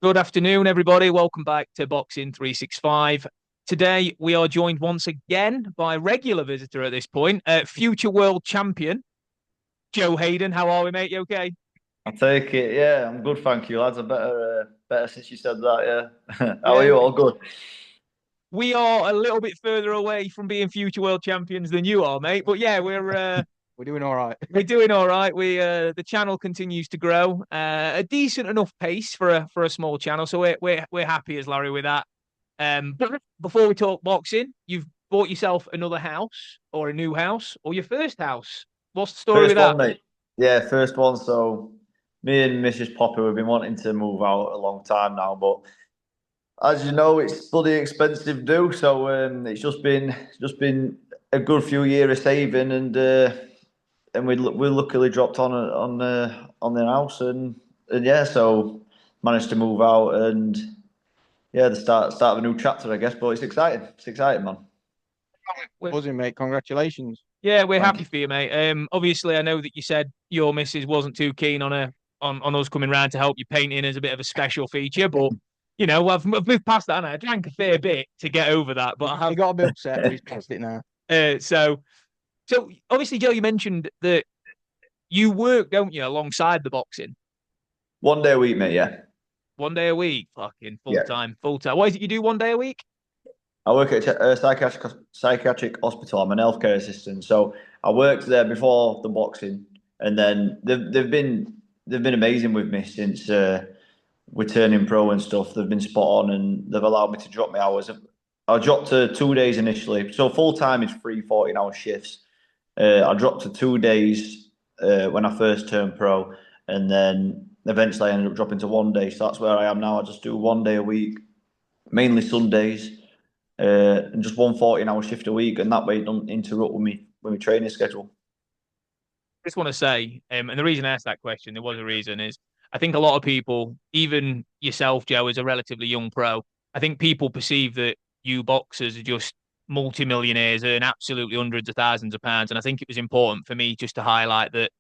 Good afternoon, everybody. Welcome back to Boxing 365. Today, we are joined once again by a regular visitor at this point, future world champion, Joe Hayden. How are we, mate? You okay? I take it. Yeah, I'm good, thank you, lads. I better since you said that. Yeah. How are Yeah, you? All good? we are a little bit further away from being future world champions than you are, mate. But yeah, We're doing all right. we're doing all right. The channel continues to grow, a decent enough pace for a small channel. So we're happy as Larry with that. But before we talk boxing, you've bought yourself another house or a new house or your first house. What's the story with First that? one, mate. Yeah, first one. So me and Mrs. Poppy, we've been wanting to move out a long time now, but as you know, it's bloody expensive to do. So it's just been a good few years of saving, and we luckily dropped on the house, and yeah, so managed to move out, and yeah, the start of a new chapter, I guess. But it's exciting. It's exciting, man. We're, Buzzing, mate. Congratulations. yeah, we're Thank happy you. for you, mate. Obviously, I know that you said your missus wasn't too keen on us coming round to help you painting as a bit of a special feature, but I've moved past that. And I drank a fair bit to get over that, but I He have. got a bit upset, but he's past it now. So obviously, Joe, you mentioned that you work, don't you, alongside the boxing, One day a week, mate. Yeah, 1 day a week, fucking full yeah. time, full time. What is it you do 1 day a week? I work at a psychiatric hospital. I'm an healthcare assistant, so I worked there before the boxing, and then they've been amazing with me since we're turning pro and stuff. They've been spot on, and they've allowed me to drop my hours. I dropped to 2 days initially, so full time is 3 14-hour shifts. I dropped to 2 days when I first turned pro, and then eventually I ended up dropping to 1 day. So that's where I am now. I just do 1 day a week, mainly Sundays, and just one 14-hour shift a week, and that way it don't interrupt with my training schedule. Just want to say, and the reason I asked that question, there was a reason, is I think a lot of people, even yourself, Joe, as a relatively young pro, I think people perceive that you boxers are just multimillionaires, earn absolutely hundreds of thousands of pounds. And I think it was important for me just to highlight that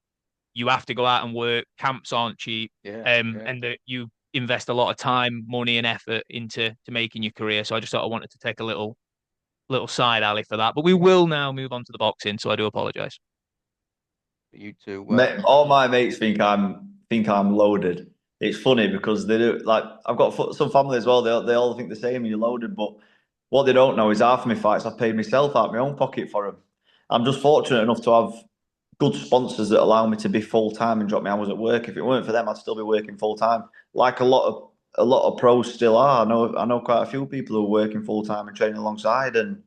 you have to go out and work. Camps aren't cheap, Yeah, yeah. and that you invest a lot of time, money, and effort into making your career. So I just thought I wanted to take a little side alley for that. But we will now move on to the boxing. So I do apologize. You two. All my mates think I'm loaded. It's funny because they do, like, I've got some family as well. They all think the same. You're loaded, but what they don't know is half of my fights I've paid myself out of my own pocket for them. I'm just fortunate enough to have good sponsors that allow me to be full time and drop my hours at work. If it weren't for them, I'd still be working full time, like a lot of pros still are. I know quite a few people who are working full time and training alongside, and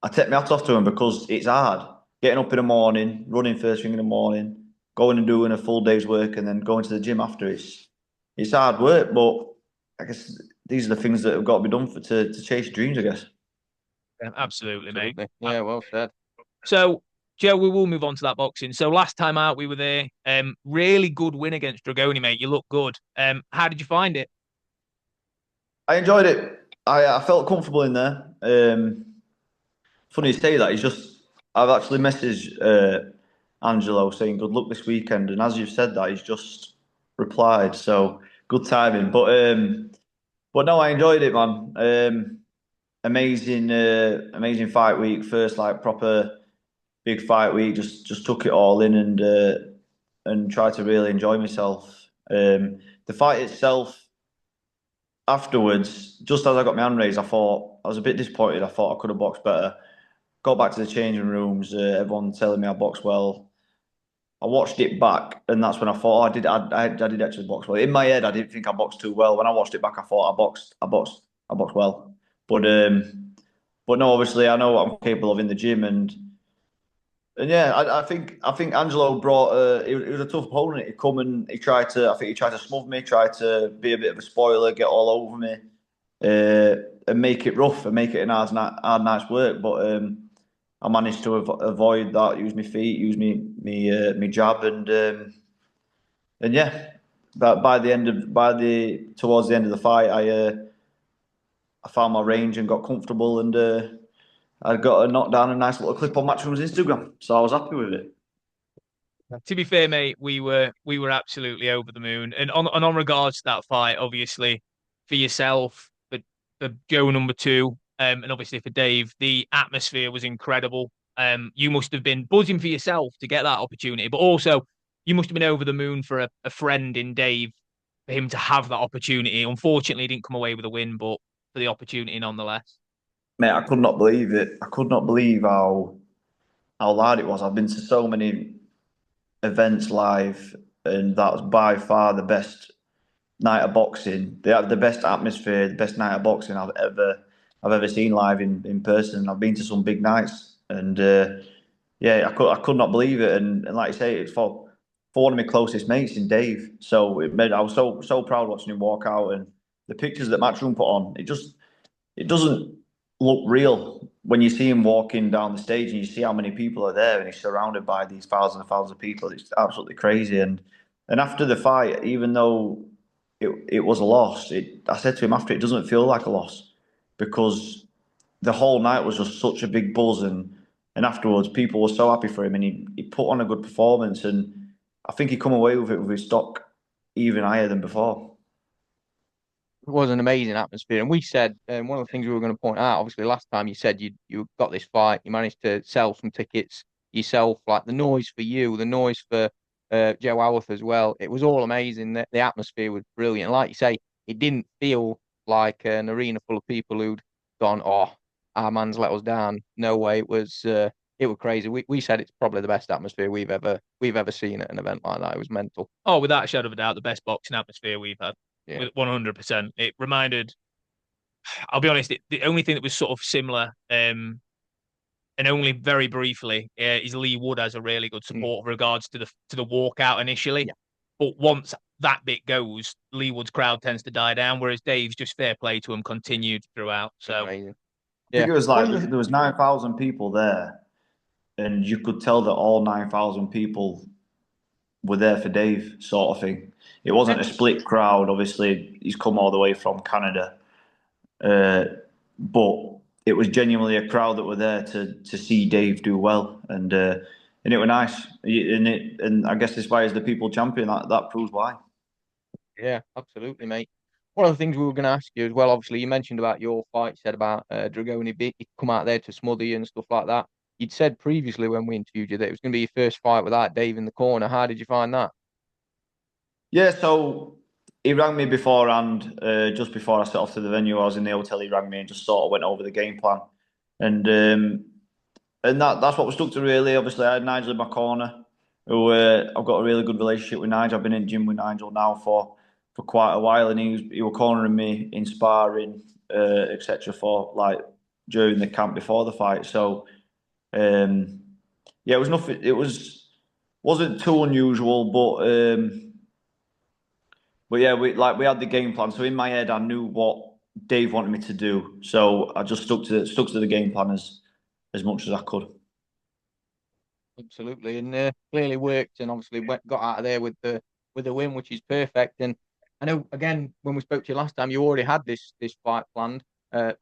I take my hat off to them because it's hard. Getting up in the morning, running first thing in the morning, going and doing a full day's work, and then going to the gym after. It's hard work, but I guess these are the things that have got to be done to chase dreams, I guess. Yeah, absolutely, mate. Absolutely. Yeah, well said. So, Joe, we will move on to that boxing. So last time out, we were there. Really good win against Dragoni, mate. You look good. How did you find it? I enjoyed it. I felt comfortable in there. Funny you say that. I've actually messaged Angelo saying good luck this weekend, and as you've said that, he's just replied. So good timing. But no, I enjoyed it, man. Amazing fight week. First like proper big fight week. Just took it all in and tried to really enjoy myself. The fight itself afterwards, just as I got my hand raised, I thought I was a bit disappointed. I thought I could have boxed better. Got back to the changing rooms. Everyone telling me I boxed well. I watched it back, and that's when I thought, oh, I did actually box well. In my head, I didn't think I boxed too well. When I watched it back, I thought I boxed well. But no, obviously, I know what I'm capable of in the gym, and yeah, I think Angelo brought. It was a tough opponent. He come and I think he tried to smother me, tried to be a bit of a spoiler, get all over me, and make it rough and make it an hard night's work. But I managed to avoid that. Use my feet, use me jab, and yeah. But towards the end of the fight, I found my range and got comfortable, and I got a knockdown, a nice little clip on Matchroom's Instagram. So I was happy with it. To be fair, mate, we were absolutely over the moon. And on regards to that fight, obviously, for yourself, for Joe number two, and obviously for Dave, the atmosphere was incredible. You must have been buzzing for yourself to get that opportunity, but also you must have been over the moon for a friend in Dave for him to have that opportunity. Unfortunately, he didn't come away with a win, but for the opportunity nonetheless. Mate, I could not believe it. I could not believe how hard it was. I've been to so many events live, and that was by far the best night of boxing. They have the best atmosphere, the best night of boxing I've ever seen live in person. I've been to some big nights, and yeah, I could not believe it. And like I say, it's for one of my closest mates in Dave. So I was so proud watching him walk out, and the pictures that Matchroom put on. It doesn't look real when you see him walking down the stage and you see how many people are there, and he's surrounded by these thousands and thousands of people. It's absolutely crazy. And after the fight, even though it was a loss, I said to him after, it doesn't feel like a loss because the whole night was just such a big buzz, and afterwards people were so happy for him, and he put on a good performance, and I think he come away with it with his stock even higher than before. It was an amazing atmosphere, and we said one of the things we were going to point out. Obviously, last time you said you got this fight, you managed to sell some tickets yourself. Like the noise for you, the noise for Joe Howarth as well. It was all amazing. The atmosphere was brilliant. Like you say, it didn't feel like an arena full of people who'd gone, "Oh, our man's let us down." No way. It was crazy. We said it's probably the best atmosphere we've ever seen at an event like that. It was mental. Oh, without a shadow of a doubt, the best boxing atmosphere we've had. Yeah. With 100%. It reminded, I'll be honest, the only thing that was sort of similar, and only very briefly, is Lee Wood has a really good Mm. support with regards to the walkout initially. Yeah. But once that bit goes, Lee Wood's crowd tends to die down, whereas Dave's just fair play to him continued throughout. So Amazing. I think Yeah. it was like there was 9,000 people there, and you could tell that all 9,000 people were there for Dave, sort of thing. It wasn't a split crowd. Obviously, he's come all the way from Canada, uh, but it was genuinely a crowd that were there to see Dave do well, and it was nice. And I guess this why is the people champion. That proves why. Yeah, absolutely, mate. One of the things we were going to ask you as well, obviously, you mentioned about your fight, you said about Dragoni Bit, he'd come out there to smother you and stuff like that. You'd said previously when we interviewed you that it was going to be your first fight without Dave in the corner. How did you find that? Yeah, so he rang me beforehand, just before I set off to the venue. I was in the hotel. He rang me and just sort of went over the game plan, and that's what was stuck to really. Obviously, I had Nigel in my corner, who I've got a really good relationship with Nigel. I've been in the gym with Nigel now for quite a while, and he was cornering me in sparring, etc. for like during the camp before the fight. So um, yeah, it was nothing. Wasn't too unusual, but yeah, we had the game plan. So in my head, I knew what Dave wanted me to do. So I just stuck to the game plan as much as I could. Absolutely, and clearly worked, and obviously got out of there with the win, which is perfect. And I know again when we spoke to you last time, you already had this fight planned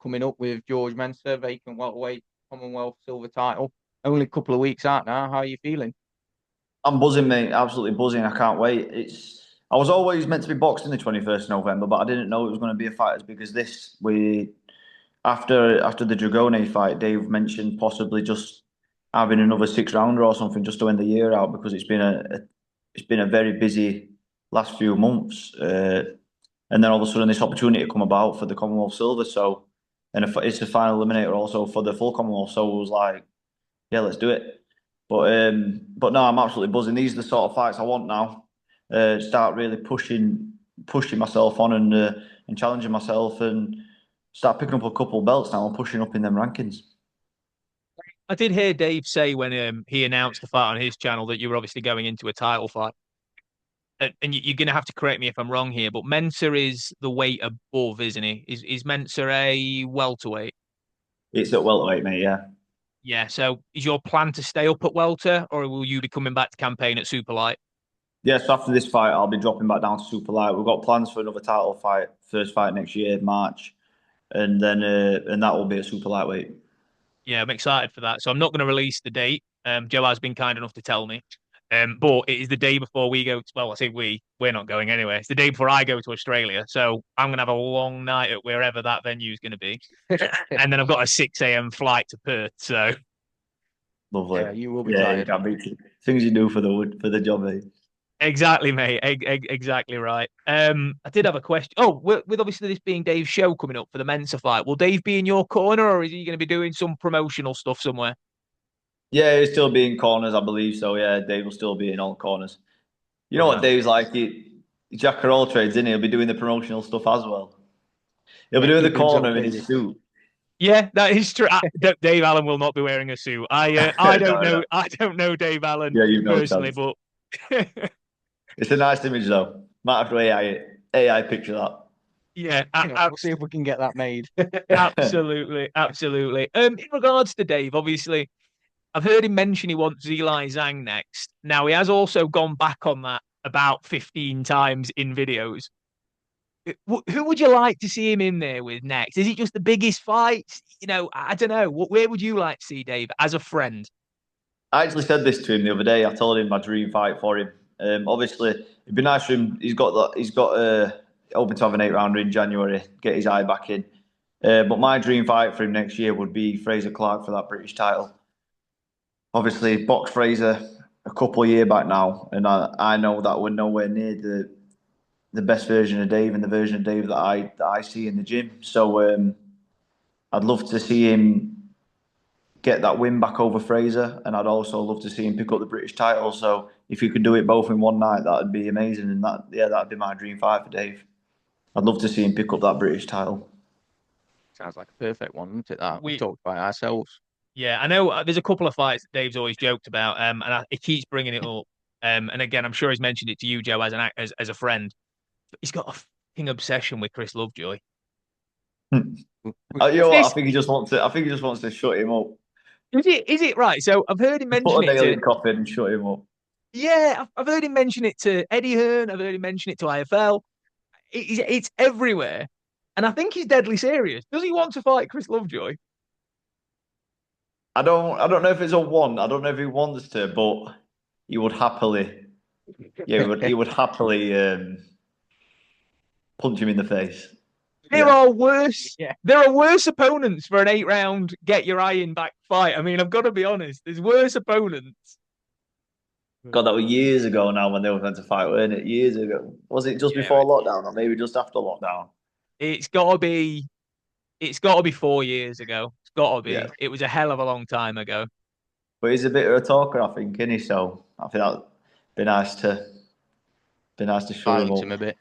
coming up with George Mensah, vacant welterweight Commonwealth silver title. Only a couple of weeks out now. How are you feeling? I'm buzzing, mate. Absolutely buzzing. I can't wait. I was always meant to be boxing the 21st of November, but I didn't know it was going to be a fight as big as this. After the Dragone fight, Dave mentioned possibly just having another 6 rounder or something just to end the year out because it's been a very busy last few months. And then all of a sudden this opportunity to come about for the Commonwealth Silver. So, and it's a final eliminator also for the full Commonwealth. So it was like, yeah, let's do it. But no, I'm absolutely buzzing. These are the sort of fights I want now. Start really pushing myself on and challenging myself and start picking up a couple of belts now and pushing up in them rankings. I did hear Dave say when he announced the fight on his channel that you were obviously going into a title fight. And you're going to have to correct me if I'm wrong here, but Mensah is the weight above, isn't he? Is Mensah a welterweight? It's at welterweight, mate. Yeah. Yeah. So is your plan to stay up at welter, or will you be coming back to campaign at super light? Yeah. So after this fight, I'll be dropping back down to super light. We've got plans for another title fight, first fight next year, March, and then and that will be a super lightweight. Yeah, I'm excited for that. So I'm not going to release the date. Joe has been kind enough to tell me. But it is the day before we go. Well, I say we're not going anyway. It's the day before I go to Australia, so I'm gonna have a long night at wherever that venue is gonna be, and then I've got a 6 a.m. flight to Perth. So Lovely. Yeah, you will be Yeah, you tired. can't beat it. Things you do for the job, eh? exactly, mate. Exactly right. I did have a question. Oh, with obviously this being Dave's show coming up for the Mensa fight, will Dave be in your corner, or is he going to be doing some promotional stuff somewhere? Yeah, he'll still be in corners, I believe so. Yeah, Dave will still be in all corners. You know Good what man. Dave's like? Jack of all trades, isn't he? He'll be doing the promotional stuff as well. He'll be Yeah, doing the keeping himself corner in busy. his suit. Yeah, that is true. Dave Allen will not be wearing a suit. I don't No, know. no. I don't know Dave Allen Yeah, you've no personally, chance. but It's a nice image though. Might have to AI picture that. yeah, We'll see if we can get that made. absolutely, absolutely. In regards to Dave, obviously, I've heard him mention he wants Zilai Zhang next. Now he has also gone back on that about 15 times in videos. Who would you like to see him in there with next? Is it just the biggest fights? You know, I don't know. Where would you like to see Dave as a friend? I actually said this to him the other day. I told him my dream fight for him. Obviously, it'd be nice for him. He's got that. He's got hoping to have an 8 rounder in January, get his eye back in. But my dream fight for him next year would be Fraser Clark for that British title. Obviously, boxed Fraser a couple of years back now, and I know that we're nowhere near the best version of Dave and the version of Dave that I see in the gym. So I'd love to see him get that win back over Fraser, and I'd also love to see him pick up the British title. So if you could do it both in one night, that'd be amazing. And that'd be my dream fight for Dave. I'd love to see him pick up that British title. Sounds like a perfect one, doesn't it? That we We talked about ourselves. Yeah, I know there's a couple of fights that Dave's always joked about, he keeps bringing it up. And again, I'm sure he's mentioned it to you, Joe, as a friend. But he's got a fucking obsession with Chris Lovejoy. You know what? This I think he just wants to shut him up. is it right? So I've heard him mention Put a it nail to in coffin and shut him up. yeah, I've heard him mention it to Eddie Hearn. I've heard him mention it to IFL. It's everywhere, and I think he's deadly serious. Does he want to fight Chris Lovejoy? I don't know if it's a one. I don't know if he wants to, but he would happily. Yeah, he would happily punch him in the face. There Yeah. are worse. Yeah. There are worse opponents for an 8 round get your eye in back fight. I mean, I've got to be honest. There's worse opponents. God, that was years ago now when they were meant to fight, weren't it? Years ago. Was it just before lockdown or maybe just after lockdown? It's got to be. It's got to be 4 years ago. It's got to be. Yeah. It was a hell of a long time ago. But he's a bit of a talker, I think, isn't he? So I think that'd be nice to show him Silence up. him a bit.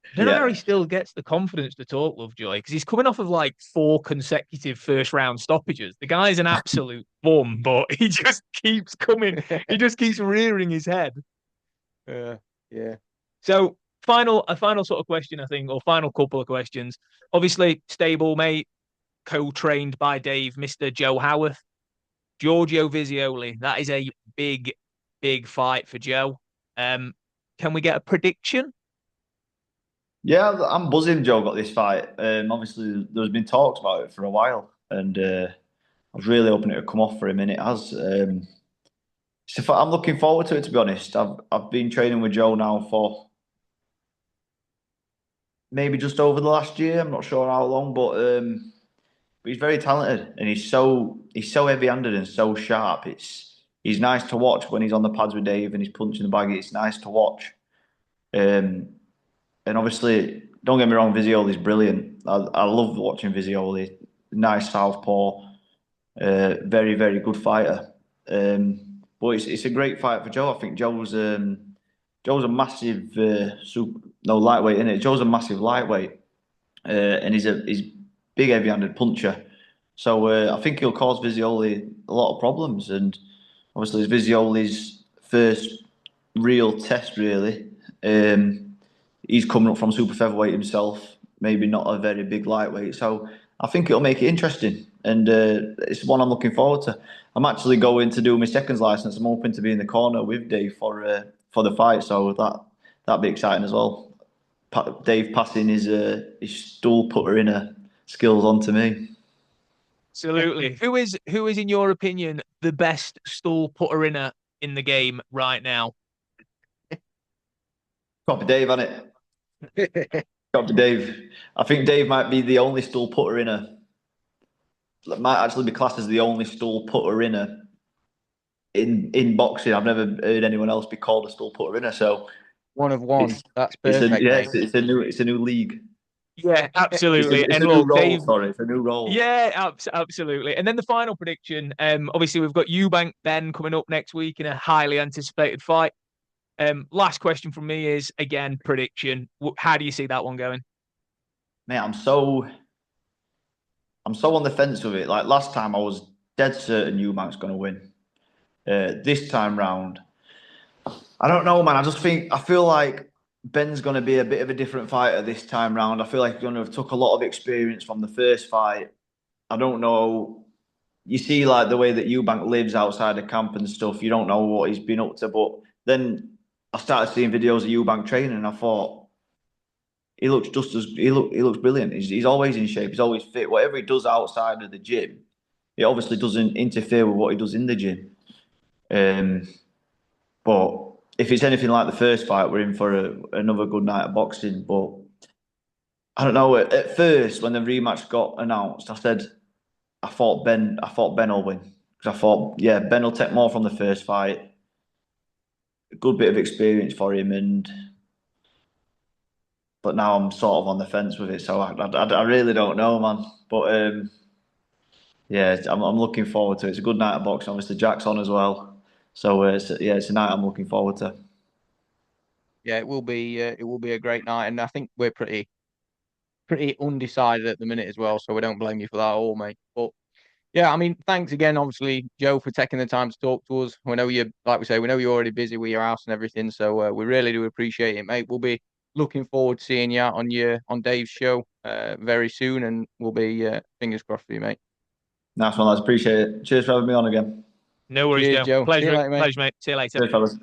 I don't know how Yeah. he still gets the confidence to talk Lovejoy because he's coming off of like 4 consecutive first round stoppages. The guy's an absolute bum, but he just keeps coming. He just keeps rearing his head. Yeah. So a final sort of question, I think, or final couple of questions. Obviously, stable mate, co-trained by Dave, Mr. Joe Howarth, Giorgio Visioli. That is a big, big fight for Joe. Can we get a prediction? Yeah, I'm buzzing Joe got this fight. Obviously, there's been talks about it for a while, and I was really hoping it would come off for him, and it has. So I'm looking forward to it, to be honest. I've been training with Joe now for maybe just over the last year. I'm not sure how long, but he's very talented, and he's so heavy-handed and so sharp. He's nice to watch when he's on the pads with Dave and he's punching the bag. It's nice to watch. And obviously, don't get me wrong, Visioli's brilliant. I love watching Visioli. Nice southpaw, very, very good fighter. But it's a great fight for Joe. I think Joe's a massive lightweight, isn't it? Joe's a massive lightweight, and he's big, heavy-handed puncher. So I think he'll cause Visioli a lot of problems. And obviously, it's Visioli's first real test, really. He's coming up from super featherweight himself, maybe not a very big lightweight. So I think it'll make it interesting, and it's one I'm looking forward to. I'm actually going to do my seconds license. I'm hoping to be in the corner with Dave for the fight, so that'd be exciting as well. Dave passing his stool putter inner skills on to me. Absolutely. Who is, in your opinion, the best stool putter inner in the game right now? Got to be Dave, hasn't it? Got to be Dave. I think Dave might be the only stool putter in a. Might actually be classed as the only stool putter in a. In boxing, I've never heard anyone else be called a stool putter in a. So one of one. That's it's perfect, mate. it's a new league. Yeah, absolutely. It's And a new look, role. Dave. Sorry, it's a new role. Yeah, absolutely. And then the final prediction. Obviously we've got Eubanks Benn coming up next week in a highly anticipated fight. Last question from me is again prediction. How do you see that one going? Mate, I'm so on the fence with it. Like last time, I was dead certain Eubanks going to win. This time round, I don't know, man. I feel like Ben's going to be a bit of a different fighter this time round. I feel like he's going to have took a lot of experience from the first fight. I don't know. You see, like the way that Eubank lives outside the camp and stuff. You don't know what he's been up to. But then I started seeing videos of Eubank training, and I thought he looks he looks brilliant. He's always in shape. He's always fit. Whatever he does outside of the gym, it obviously doesn't interfere with what he does in the gym. But if it's anything like the first fight, we're in for another good night of boxing. But I don't know. At first, when the rematch got announced, I thought Ben will win because I thought, yeah, Ben will take more from the first fight. A good bit of experience for him, but now I'm sort of on the fence with it. So I really don't know, man. But yeah, I'm looking forward to it. It's a good night of boxing. Obviously, Jack's on as well. So it's a night I'm looking forward to. Yeah, it will be a great night, and I think we're pretty undecided at the minute as well. So we don't blame you for that at all, mate. But yeah, I mean, thanks again, obviously, Joe, for taking the time to talk to us. We know like we say, we know you're already busy with your house and everything, so we really do appreciate it, mate. We'll be looking forward to seeing you out on Dave's show very soon, and we'll be fingers crossed for you, mate. Nice one, lads. Appreciate it. Cheers for having me on again. No worries, Cheers, Joe. Joe. See you Pleasure, later, mate. pleasure, mate. See you later. Cheers, fellas.